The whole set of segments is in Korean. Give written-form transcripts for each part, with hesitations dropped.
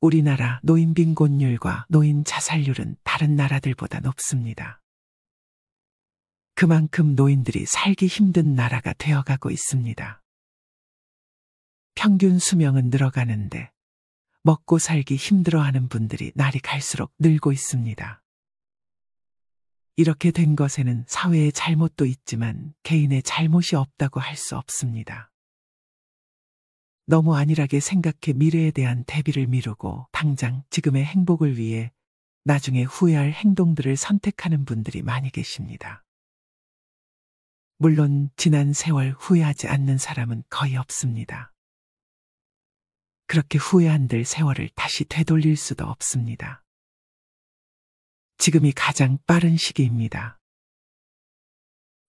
우리나라 노인 빈곤율과 노인 자살률은 다른 나라들보다 높습니다. 그만큼 노인들이 살기 힘든 나라가 되어가고 있습니다. 평균 수명은 늘어가는데 먹고 살기 힘들어하는 분들이 날이 갈수록 늘고 있습니다. 이렇게 된 것에는 사회의 잘못도 있지만 개인의 잘못이 없다고 할 수 없습니다. 너무 안일하게 생각해 미래에 대한 대비를 미루고 당장 지금의 행복을 위해 나중에 후회할 행동들을 선택하는 분들이 많이 계십니다. 물론 지난 세월 후회하지 않는 사람은 거의 없습니다. 그렇게 후회한들 세월을 다시 되돌릴 수도 없습니다. 지금이 가장 빠른 시기입니다.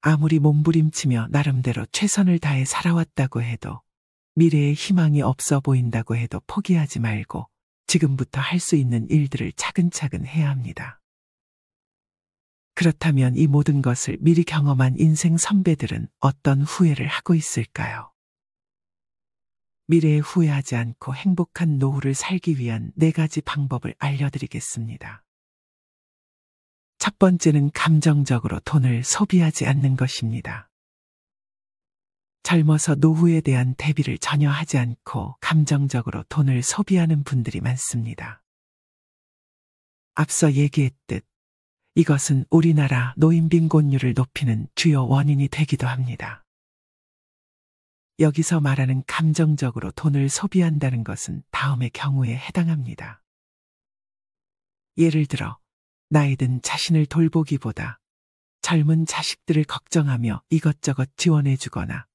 아무리 몸부림치며 나름대로 최선을 다해 살아왔다고 해도 미래에 희망이 없어 보인다고 해도 포기하지 말고 지금부터 할 수 있는 일들을 차근차근 해야 합니다. 그렇다면 이 모든 것을 미리 경험한 인생 선배들은 어떤 후회를 하고 있을까요? 미래에 후회하지 않고 행복한 노후를 살기 위한 4가지 방법을 알려드리겠습니다. 첫 번째는 감정적으로 돈을 소비하지 않는 것입니다. 젊어서 노후에 대한 대비를 전혀 하지 않고 감정적으로 돈을 소비하는 분들이 많습니다. 앞서 얘기했듯 이것은 우리나라 노인 빈곤율을 높이는 주요 원인이 되기도 합니다. 여기서 말하는 감정적으로 돈을 소비한다는 것은 다음의 경우에 해당합니다. 예를 들어 나이 든 자신을 돌보기보다 젊은 자식들을 걱정하며 이것저것 지원해주거나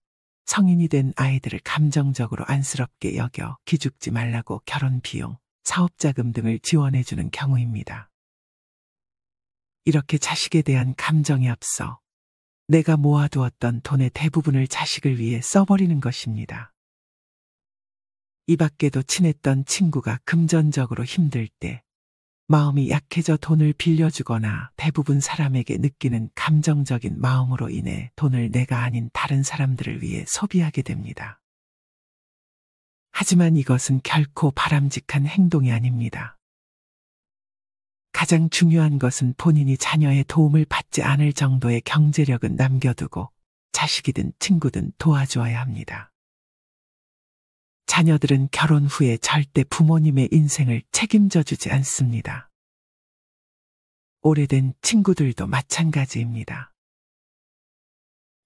성인이 된 아이들을 감정적으로 안쓰럽게 여겨 기죽지 말라고 결혼 비용, 사업자금 등을 지원해주는 경우입니다. 이렇게 자식에 대한 감정에 앞서 내가 모아두었던 돈의 대부분을 자식을 위해 써버리는 것입니다. 이 밖에도 친했던 친구가 금전적으로 힘들 때 마음이 약해져 돈을 빌려주거나 대부분 사람에게 느끼는 감정적인 마음으로 인해 돈을 내가 아닌 다른 사람들을 위해 소비하게 됩니다. 하지만 이것은 결코 바람직한 행동이 아닙니다. 가장 중요한 것은 본인이 자녀의 도움을 받지 않을 정도의 경제력은 남겨두고 자식이든 친구든 도와주어야 합니다. 자녀들은 결혼 후에 절대 부모님의 인생을 책임져 주지 않습니다. 오래된 친구들도 마찬가지입니다.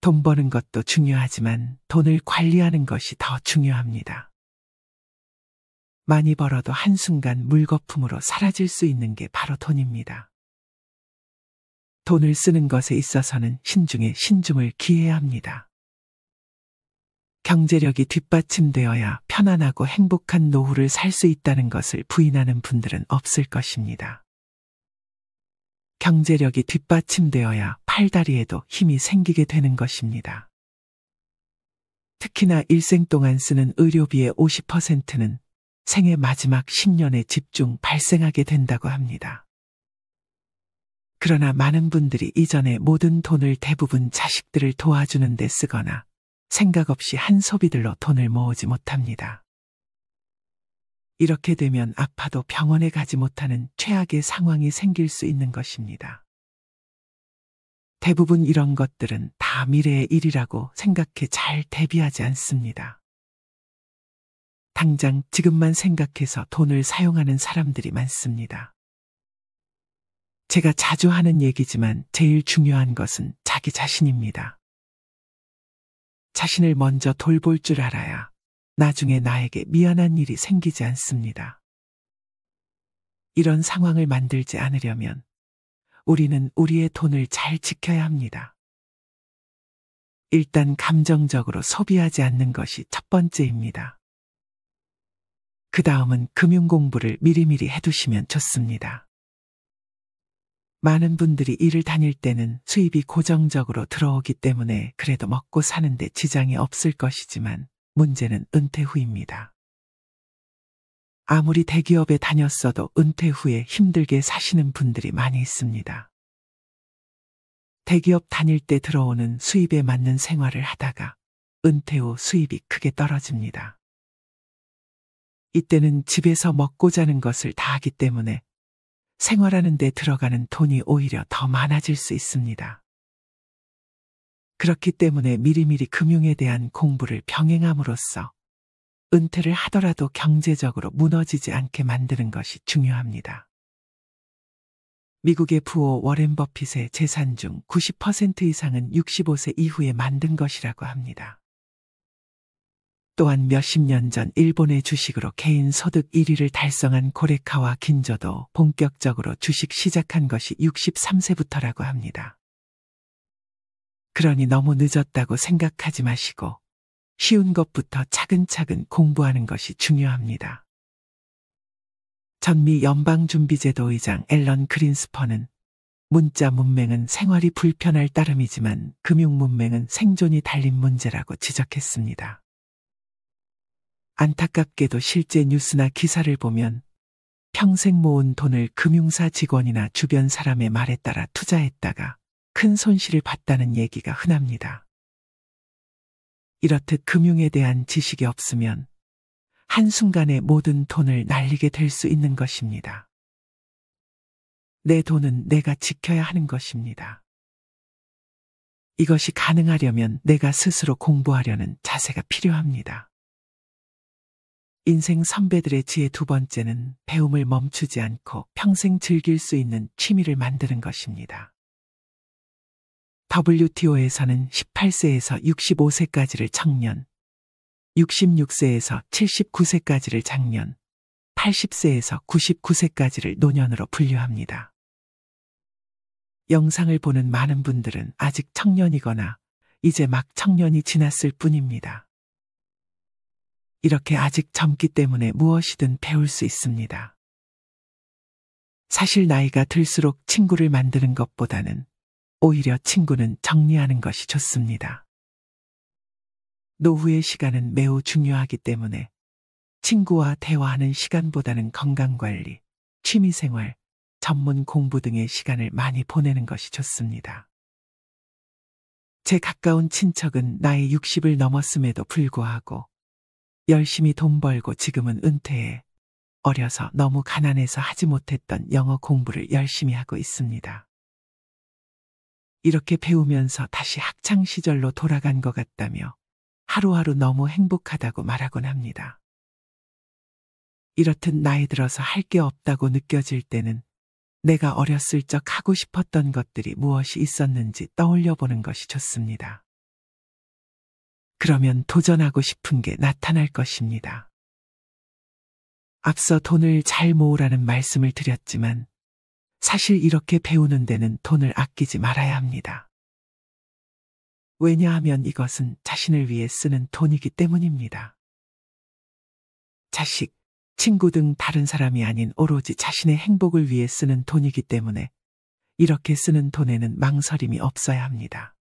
돈 버는 것도 중요하지만 돈을 관리하는 것이 더 중요합니다. 많이 벌어도 한순간 물거품으로 사라질 수 있는 게 바로 돈입니다. 돈을 쓰는 것에 있어서는 신중에 신중을 기해야 합니다. 경제력이 뒷받침되어야 편안하고 행복한 노후를 살 수 있다는 것을 부인하는 분들은 없을 것입니다. 경제력이 뒷받침되어야 팔다리에도 힘이 생기게 되는 것입니다. 특히나 일생 동안 쓰는 의료비의 50%는 생애 마지막 10년에 집중 발생하게 된다고 합니다. 그러나 많은 분들이 이전에 모든 돈을 대부분 자식들을 도와주는 데 쓰거나 생각 없이 한 소비들로 돈을 모으지 못합니다. 이렇게 되면 아파도 병원에 가지 못하는 최악의 상황이 생길 수 있는 것입니다. 대부분 이런 것들은 다 미래의 일이라고 생각해 잘 대비하지 않습니다. 당장 지금만 생각해서 돈을 사용하는 사람들이 많습니다. 제가 자주 하는 얘기지만 제일 중요한 것은 자기 자신입니다. 자신을 먼저 돌볼 줄 알아야 나중에 나에게 미안한 일이 생기지 않습니다. 이런 상황을 만들지 않으려면 우리는 우리의 돈을 잘 지켜야 합니다. 일단 감정적으로 소비하지 않는 것이 첫 번째입니다. 그 다음은 금융 공부를 미리미리 해두시면 좋습니다. 많은 분들이 일을 다닐 때는 수입이 고정적으로 들어오기 때문에 그래도 먹고 사는데 지장이 없을 것이지만 문제는 은퇴 후입니다. 아무리 대기업에 다녔어도 은퇴 후에 힘들게 사시는 분들이 많이 있습니다. 대기업 다닐 때 들어오는 수입에 맞는 생활을 하다가 은퇴 후 수입이 크게 떨어집니다. 이때는 집에서 먹고 자는 것을 다 하기 때문에 생활하는 데 들어가는 돈이 오히려 더 많아질 수 있습니다. 그렇기 때문에 미리미리 금융에 대한 공부를 병행함으로써 은퇴를 하더라도 경제적으로 무너지지 않게 만드는 것이 중요합니다. 미국의 부호 워렌 버핏의 재산 중 90% 이상은 65세 이후에 만든 것이라고 합니다. 또한 몇십 년 전 일본의 주식으로 개인 소득 1위를 달성한 고레카와 긴조도 본격적으로 주식 시작한 것이 63세부터라고 합니다. 그러니 너무 늦었다고 생각하지 마시고 쉬운 것부터 차근차근 공부하는 것이 중요합니다. 전미 연방준비제도 의장 앨런 그린스펀은 문자 문맹은 생활이 불편할 따름이지만 금융 문맹은 생존이 달린 문제라고 지적했습니다. 안타깝게도 실제 뉴스나 기사를 보면 평생 모은 돈을 금융사 직원이나 주변 사람의 말에 따라 투자했다가 큰 손실을 봤다는 얘기가 흔합니다. 이렇듯 금융에 대한 지식이 없으면 한순간에 모든 돈을 날리게 될 수 있는 것입니다. 내 돈은 내가 지켜야 하는 것입니다. 이것이 가능하려면 내가 스스로 공부하려는 자세가 필요합니다. 인생 선배들의 지혜 두 번째는 배움을 멈추지 않고 평생 즐길 수 있는 취미를 만드는 것입니다. WTO에서는 18세에서 65세까지를 청년, 66세에서 79세까지를 장년, 80세에서 99세까지를 노년으로 분류합니다. 영상을 보는 많은 분들은 아직 청년이거나 이제 막 청년이 지났을 뿐입니다. 이렇게 아직 젊기 때문에 무엇이든 배울 수 있습니다. 사실 나이가 들수록 친구를 만드는 것보다는 오히려 친구는 정리하는 것이 좋습니다. 노후의 시간은 매우 중요하기 때문에 친구와 대화하는 시간보다는 건강관리, 취미생활, 전문 공부 등의 시간을 많이 보내는 것이 좋습니다. 제 가까운 친척은 나이 60을 넘었음에도 불구하고 열심히 돈 벌고 지금은 은퇴해 어려서 너무 가난해서 하지 못했던 영어 공부를 열심히 하고 있습니다. 이렇게 배우면서 다시 학창시절로 돌아간 것 같다며 하루하루 너무 행복하다고 말하곤 합니다. 이렇듯 나이 들어서 할 게 없다고 느껴질 때는 내가 어렸을 적 하고 싶었던 것들이 무엇이 있었는지 떠올려 보는 것이 좋습니다. 그러면 도전하고 싶은 게 나타날 것입니다. 앞서 돈을 잘 모으라는 말씀을 드렸지만 사실 이렇게 배우는 데는 돈을 아끼지 말아야 합니다. 왜냐하면 이것은 자신을 위해 쓰는 돈이기 때문입니다. 자식, 친구 등 다른 사람이 아닌 오로지 자신의 행복을 위해 쓰는 돈이기 때문에 이렇게 쓰는 돈에는 망설임이 없어야 합니다.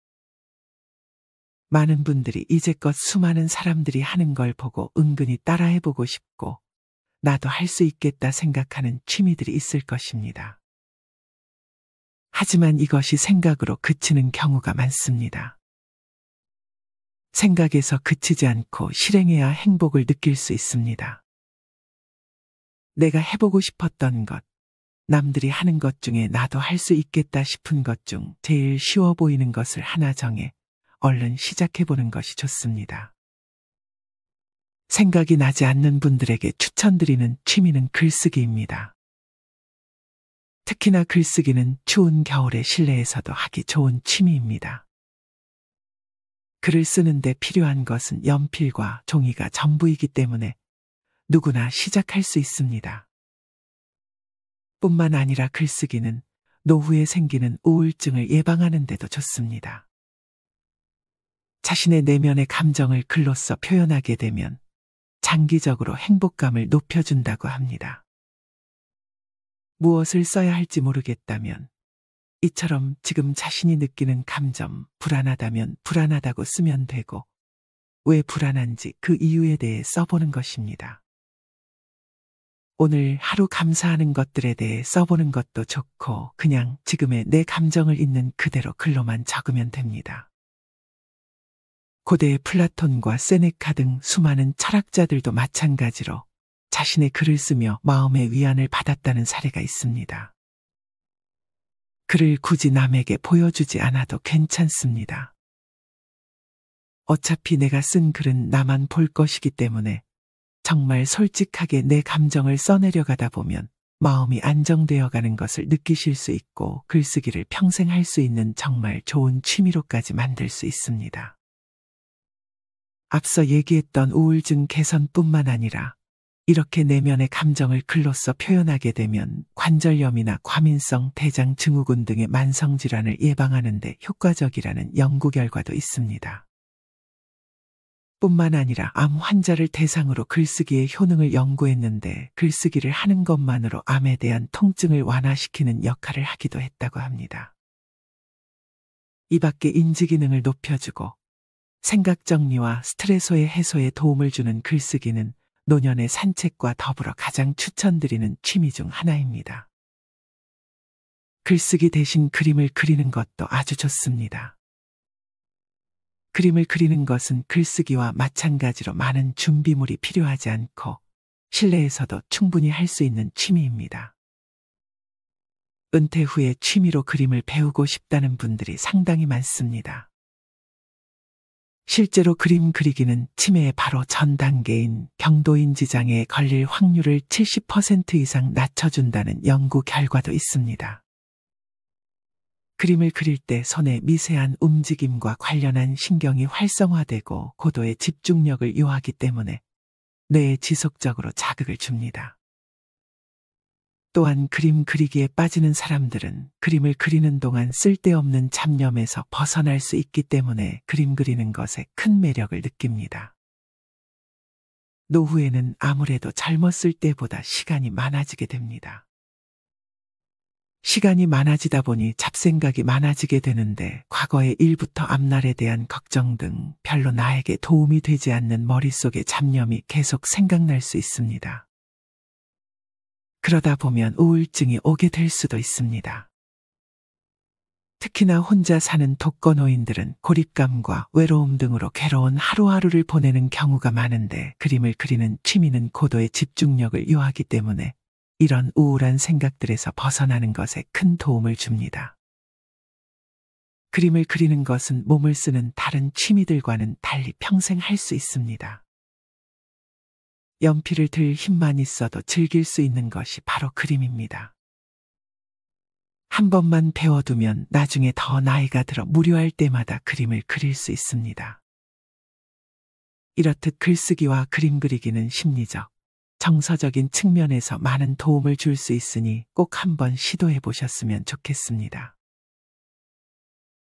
많은 분들이 이제껏 수많은 사람들이 하는 걸 보고 은근히 따라해보고 싶고 나도 할 수 있겠다 생각하는 취미들이 있을 것입니다. 하지만 이것이 생각으로 그치는 경우가 많습니다. 생각에서 그치지 않고 실행해야 행복을 느낄 수 있습니다. 내가 해보고 싶었던 것, 남들이 하는 것 중에 나도 할 수 있겠다 싶은 것 중 제일 쉬워 보이는 것을 하나 정해 얼른 시작해보는 것이 좋습니다. 생각이 나지 않는 분들에게 추천드리는 취미는 글쓰기입니다. 특히나 글쓰기는 추운 겨울의 실내에서도 하기 좋은 취미입니다. 글을 쓰는데 필요한 것은 연필과 종이가 전부이기 때문에 누구나 시작할 수 있습니다. 뿐만 아니라 글쓰기는 노후에 생기는 우울증을 예방하는 데도 좋습니다. 자신의 내면의 감정을 글로써 표현하게 되면 장기적으로 행복감을 높여준다고 합니다. 무엇을 써야 할지 모르겠다면 이처럼 지금 자신이 느끼는 감정, 불안하다면 불안하다고 쓰면 되고 왜 불안한지 그 이유에 대해 써보는 것입니다. 오늘 하루 감사하는 것들에 대해 써보는 것도 좋고 그냥 지금의 내 감정을 있는 그대로 글로만 적으면 됩니다. 고대의 플라톤과 세네카 등 수많은 철학자들도 마찬가지로 자신의 글을 쓰며 마음의 위안을 받았다는 사례가 있습니다. 글을 굳이 남에게 보여주지 않아도 괜찮습니다. 어차피 내가 쓴 글은 나만 볼 것이기 때문에 정말 솔직하게 내 감정을 써내려가다 보면 마음이 안정되어 가는 것을 느끼실 수 있고 글쓰기를 평생 할 수 있는 정말 좋은 취미로까지 만들 수 있습니다. 앞서 얘기했던 우울증 개선뿐만 아니라 이렇게 내면의 감정을 글로써 표현하게 되면 관절염이나 과민성 대장 증후군 등의 만성질환을 예방하는 데 효과적이라는 연구 결과도 있습니다. 뿐만 아니라 암 환자를 대상으로 글쓰기의 효능을 연구했는데 글쓰기를 하는 것만으로 암에 대한 통증을 완화시키는 역할을 하기도 했다고 합니다. 이 밖에 인지 기능을 높여주고 생각 정리와 스트레스 해소에 도움을 주는 글쓰기는 노년의 산책과 더불어 가장 추천드리는 취미 중 하나입니다. 글쓰기 대신 그림을 그리는 것도 아주 좋습니다. 그림을 그리는 것은 글쓰기와 마찬가지로 많은 준비물이 필요하지 않고 실내에서도 충분히 할 수 있는 취미입니다. 은퇴 후에 취미로 그림을 배우고 싶다는 분들이 상당히 많습니다. 실제로 그림 그리기는 치매의 바로 전 단계인 경도인지 장애에 걸릴 확률을 70% 이상 낮춰준다는 연구 결과도 있습니다. 그림을 그릴 때 손의 미세한 움직임과 관련한 신경이 활성화되고 고도의 집중력을 요하기 때문에 뇌에 지속적으로 자극을 줍니다. 또한 그림 그리기에 빠지는 사람들은 그림을 그리는 동안 쓸데없는 잡념에서 벗어날 수 있기 때문에 그림 그리는 것에 큰 매력을 느낍니다. 노후에는 아무래도 젊었을 때보다 시간이 많아지게 됩니다. 시간이 많아지다 보니 잡생각이 많아지게 되는데 과거의 일부터 앞날에 대한 걱정 등 별로 나에게 도움이 되지 않는 머릿속의 잡념이 계속 생각날 수 있습니다. 그러다 보면 우울증이 오게 될 수도 있습니다. 특히나 혼자 사는 독거노인들은 고립감과 외로움 등으로 괴로운 하루하루를 보내는 경우가 많은데 그림을 그리는 취미는 고도의 집중력을 요하기 때문에 이런 우울한 생각들에서 벗어나는 것에 큰 도움을 줍니다. 그림을 그리는 것은 몸을 쓰는 다른 취미들과는 달리 평생 할 수 있습니다. 연필을 들 힘만 있어도 즐길 수 있는 것이 바로 그림입니다. 한 번만 배워두면 나중에 더 나이가 들어 무료할 때마다 그림을 그릴 수 있습니다. 이렇듯 글쓰기와 그림 그리기는 심리적, 정서적인 측면에서 많은 도움을 줄 수 있으니 꼭 한번 시도해 보셨으면 좋겠습니다.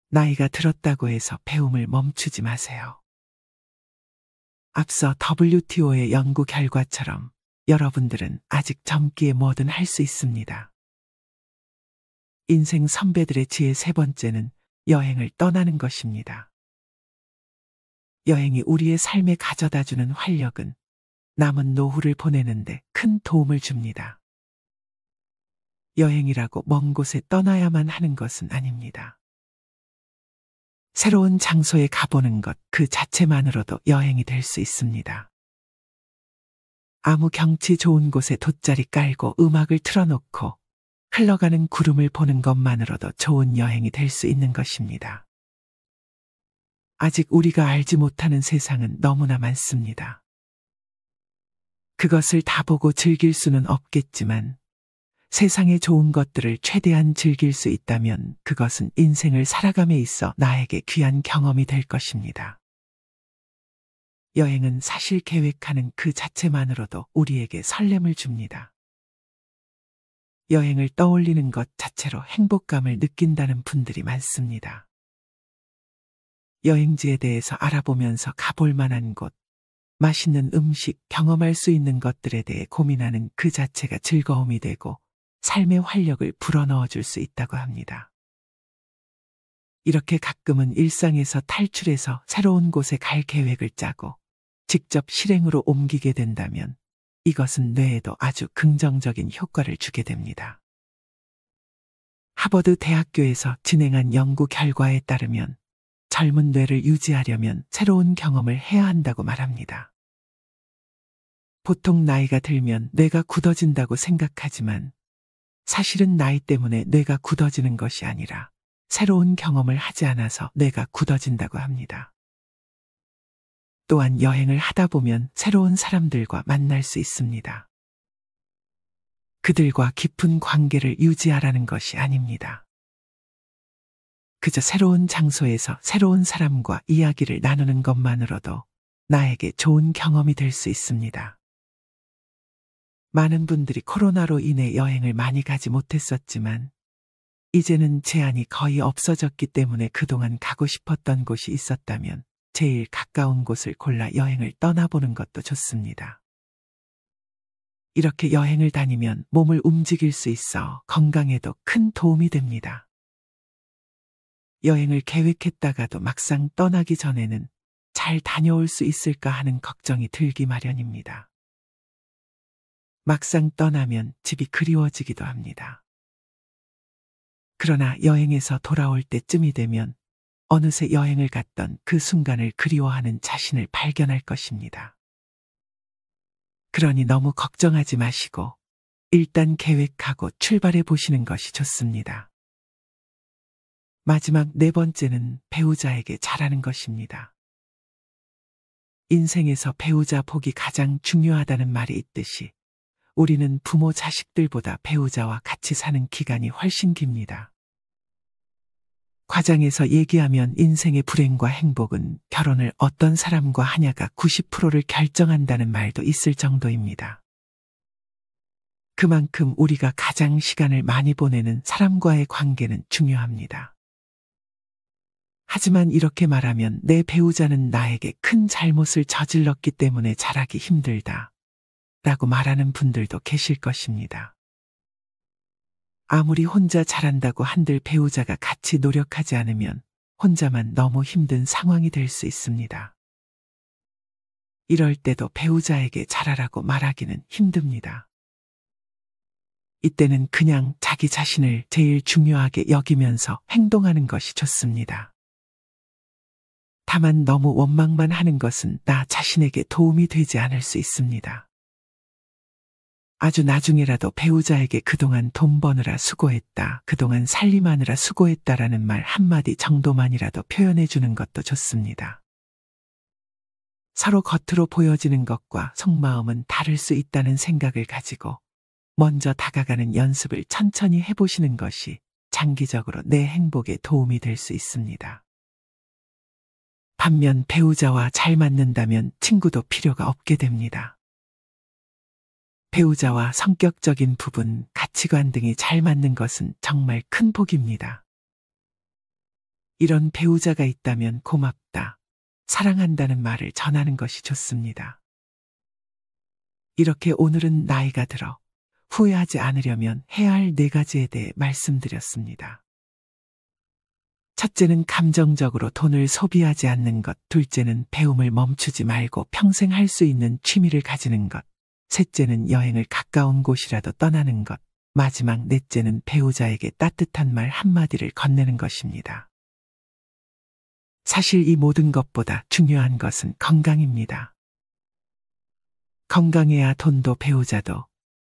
나이가 들었다고 해서 배움을 멈추지 마세요. 앞서 WTO의 연구 결과처럼 여러분들은 아직 젊기에 뭐든 할 수 있습니다. 인생 선배들의 지혜 세 번째는 여행을 떠나는 것입니다. 여행이 우리의 삶에 가져다주는 활력은 남은 노후를 보내는데 큰 도움을 줍니다. 여행이라고 먼 곳에 떠나야만 하는 것은 아닙니다. 새로운 장소에 가보는 것 그 자체만으로도 여행이 될 수 있습니다. 아무 경치 좋은 곳에 돗자리 깔고 음악을 틀어놓고 흘러가는 구름을 보는 것만으로도 좋은 여행이 될 수 있는 것입니다. 아직 우리가 알지 못하는 세상은 너무나 많습니다. 그것을 다 보고 즐길 수는 없겠지만 세상의 좋은 것들을 최대한 즐길 수 있다면 그것은 인생을 살아감에 있어 나에게 귀한 경험이 될 것입니다. 여행은 사실 계획하는 그 자체만으로도 우리에게 설렘을 줍니다. 여행을 떠올리는 것 자체로 행복감을 느낀다는 분들이 많습니다. 여행지에 대해서 알아보면서 가볼 만한 곳, 맛있는 음식, 경험할 수 있는 것들에 대해 고민하는 그 자체가 즐거움이 되고 삶의 활력을 불어넣어 줄 수 있다고 합니다. 이렇게 가끔은 일상에서 탈출해서 새로운 곳에 갈 계획을 짜고 직접 실행으로 옮기게 된다면 이것은 뇌에도 아주 긍정적인 효과를 주게 됩니다. 하버드 대학교에서 진행한 연구 결과에 따르면 젊은 뇌를 유지하려면 새로운 경험을 해야 한다고 말합니다. 보통 나이가 들면 뇌가 굳어진다고 생각하지만 사실은 나이 때문에 뇌가 굳어지는 것이 아니라 새로운 경험을 하지 않아서 뇌가 굳어진다고 합니다. 또한 여행을 하다 보면 새로운 사람들과 만날 수 있습니다. 그들과 깊은 관계를 유지하라는 것이 아닙니다. 그저 새로운 장소에서 새로운 사람과 이야기를 나누는 것만으로도 나에게 좋은 경험이 될 수 있습니다. 많은 분들이 코로나로 인해 여행을 많이 가지 못했었지만 이제는 제한이 거의 없어졌기 때문에 그동안 가고 싶었던 곳이 있었다면 제일 가까운 곳을 골라 여행을 떠나보는 것도 좋습니다. 이렇게 여행을 다니면 몸을 움직일 수 있어 건강에도 큰 도움이 됩니다. 여행을 계획했다가도 막상 떠나기 전에는 잘 다녀올 수 있을까 하는 걱정이 들기 마련입니다. 막상 떠나면 집이 그리워지기도 합니다. 그러나 여행에서 돌아올 때쯤이 되면 어느새 여행을 갔던 그 순간을 그리워하는 자신을 발견할 것입니다. 그러니 너무 걱정하지 마시고 일단 계획하고 출발해 보시는 것이 좋습니다. 마지막 네 번째는 배우자에게 잘하는 것입니다. 인생에서 배우자 복이 가장 중요하다는 말이 있듯이 우리는 부모 자식들보다 배우자와 같이 사는 기간이 훨씬 깁니다. 과장해서 얘기하면 인생의 불행과 행복은 결혼을 어떤 사람과 하냐가 90%를 결정한다는 말도 있을 정도입니다. 그만큼 우리가 가장 시간을 많이 보내는 사람과의 관계는 중요합니다. 하지만 이렇게 말하면 내 배우자는 나에게 큰 잘못을 저질렀기 때문에 잘하기 힘들다 라고 말하는 분들도 계실 것입니다. 아무리 혼자 잘한다고 한들 배우자가 같이 노력하지 않으면 혼자만 너무 힘든 상황이 될 수 있습니다. 이럴 때도 배우자에게 잘하라고 말하기는 힘듭니다. 이때는 그냥 자기 자신을 제일 중요하게 여기면서 행동하는 것이 좋습니다. 다만 너무 원망만 하는 것은 나 자신에게 도움이 되지 않을 수 있습니다. 아주 나중에라도 배우자에게 그동안 돈 버느라 수고했다, 그동안 살림하느라 수고했다라는 말 한마디 정도만이라도 표현해 주는 것도 좋습니다. 서로 겉으로 보여지는 것과 속마음은 다를 수 있다는 생각을 가지고 먼저 다가가는 연습을 천천히 해보시는 것이 장기적으로 내 행복에 도움이 될 수 있습니다. 반면 배우자와 잘 맞는다면 친구도 필요가 없게 됩니다. 배우자와 성격적인 부분, 가치관 등이 잘 맞는 것은 정말 큰 복입니다. 이런 배우자가 있다면 고맙다, 사랑한다는 말을 전하는 것이 좋습니다. 이렇게 오늘은 나이가 들어 후회하지 않으려면 해야 할 4가지에 대해 말씀드렸습니다. 첫째는 감정적으로 돈을 소비하지 않는 것, 둘째는 배움을 멈추지 말고 평생 할 수 있는 취미를 가지는 것, 셋째는 여행을 가까운 곳이라도 떠나는 것, 마지막 넷째는 배우자에게 따뜻한 말 한마디를 건네는 것입니다. 사실 이 모든 것보다 중요한 것은 건강입니다. 건강해야 돈도 배우자도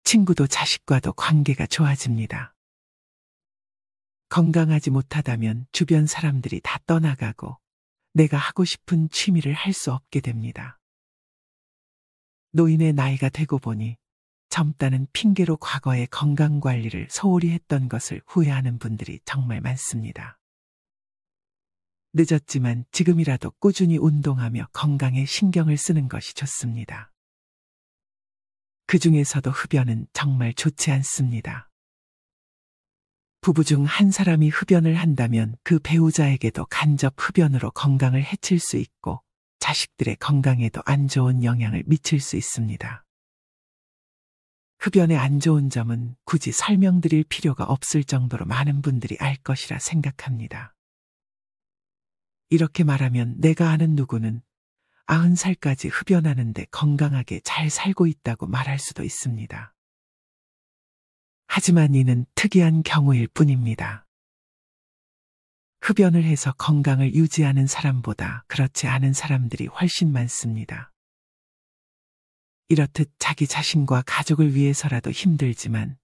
친구도 자식과도 관계가 좋아집니다. 건강하지 못하다면 주변 사람들이 다 떠나가고 내가 하고 싶은 취미를 할 수 없게 됩니다. 노인의 나이가 되고 보니 젊다는 핑계로 과거의 건강관리를 소홀히 했던 것을 후회하는 분들이 정말 많습니다. 늦었지만 지금이라도 꾸준히 운동하며 건강에 신경을 쓰는 것이 좋습니다. 그 중에서도 흡연은 정말 좋지 않습니다. 부부 중 한 사람이 흡연을 한다면 그 배우자에게도 간접 흡연으로 건강을 해칠 수 있고 자식들의 건강에도 안 좋은 영향을 미칠 수 있습니다. 흡연의 안 좋은 점은 굳이 설명드릴 필요가 없을 정도로 많은 분들이 알 것이라 생각합니다. 이렇게 말하면 내가 아는 누구는 90살까지 흡연하는데 건강하게 잘 살고 있다고 말할 수도 있습니다. 하지만 이는 특이한 경우일 뿐입니다. 흡연을 해서 건강을 유지하는 사람보다 그렇지 않은 사람들이 훨씬 많습니다. 이렇듯 자기 자신과 가족을 위해서라도 힘들지만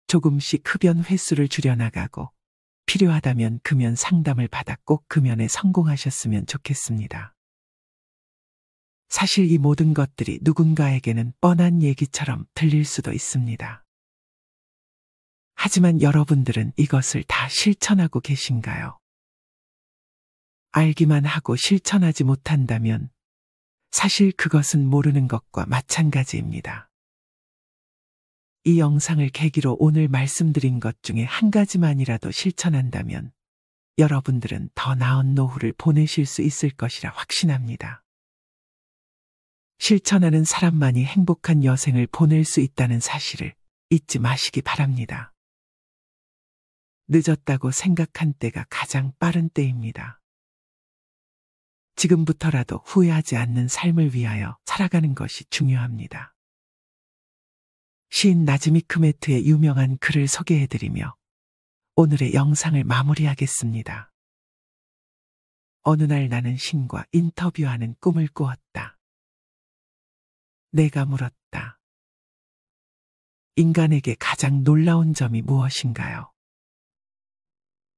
조금씩 흡연 횟수를 줄여나가고 필요하다면 금연 상담을 받아 꼭 금연에 성공하셨으면 좋겠습니다. 사실 이 모든 것들이 누군가에게는 뻔한 얘기처럼 들릴 수도 있습니다. 하지만 여러분들은 이것을 다 실천하고 계신가요? 알기만 하고 실천하지 못한다면 사실 그것은 모르는 것과 마찬가지입니다. 이 영상을 계기로 오늘 말씀드린 것 중에 한 가지만이라도 실천한다면 여러분들은 더 나은 노후를 보내실 수 있을 것이라 확신합니다. 실천하는 사람만이 행복한 여생을 보낼 수 있다는 사실을 잊지 마시기 바랍니다. 늦었다고 생각한 때가 가장 빠른 때입니다. 지금부터라도 후회하지 않는 삶을 위하여 살아가는 것이 중요합니다. 시인 나즈미 크메트의 유명한 글을 소개해드리며 오늘의 영상을 마무리하겠습니다. 어느 날 나는 신과 인터뷰하는 꿈을 꾸었다. 내가 물었다. 인간에게 가장 놀라운 점이 무엇인가요?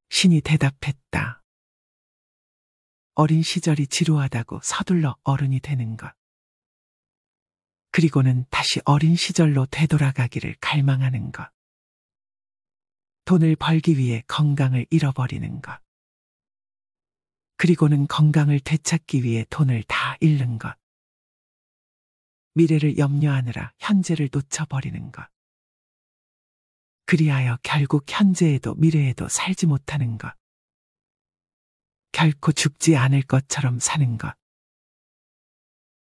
신이 대답했다. 어린 시절이 지루하다고 서둘러 어른이 되는 것. 그리고는 다시 어린 시절로 되돌아가기를 갈망하는 것. 돈을 벌기 위해 건강을 잃어버리는 것. 그리고는 건강을 되찾기 위해 돈을 다 잃는 것. 미래를 염려하느라 현재를 놓쳐버리는 것. 그리하여 결국 현재에도 미래에도 살지 못하는 것. 결코 죽지 않을 것처럼 사는 것.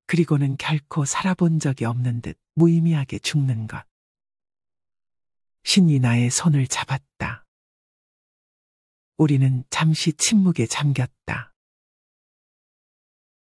그리고는 결코 살아본 적이 없는 듯 무의미하게 죽는 것. 신이 나의 손을 잡았다. 우리는 잠시 침묵에 잠겼다.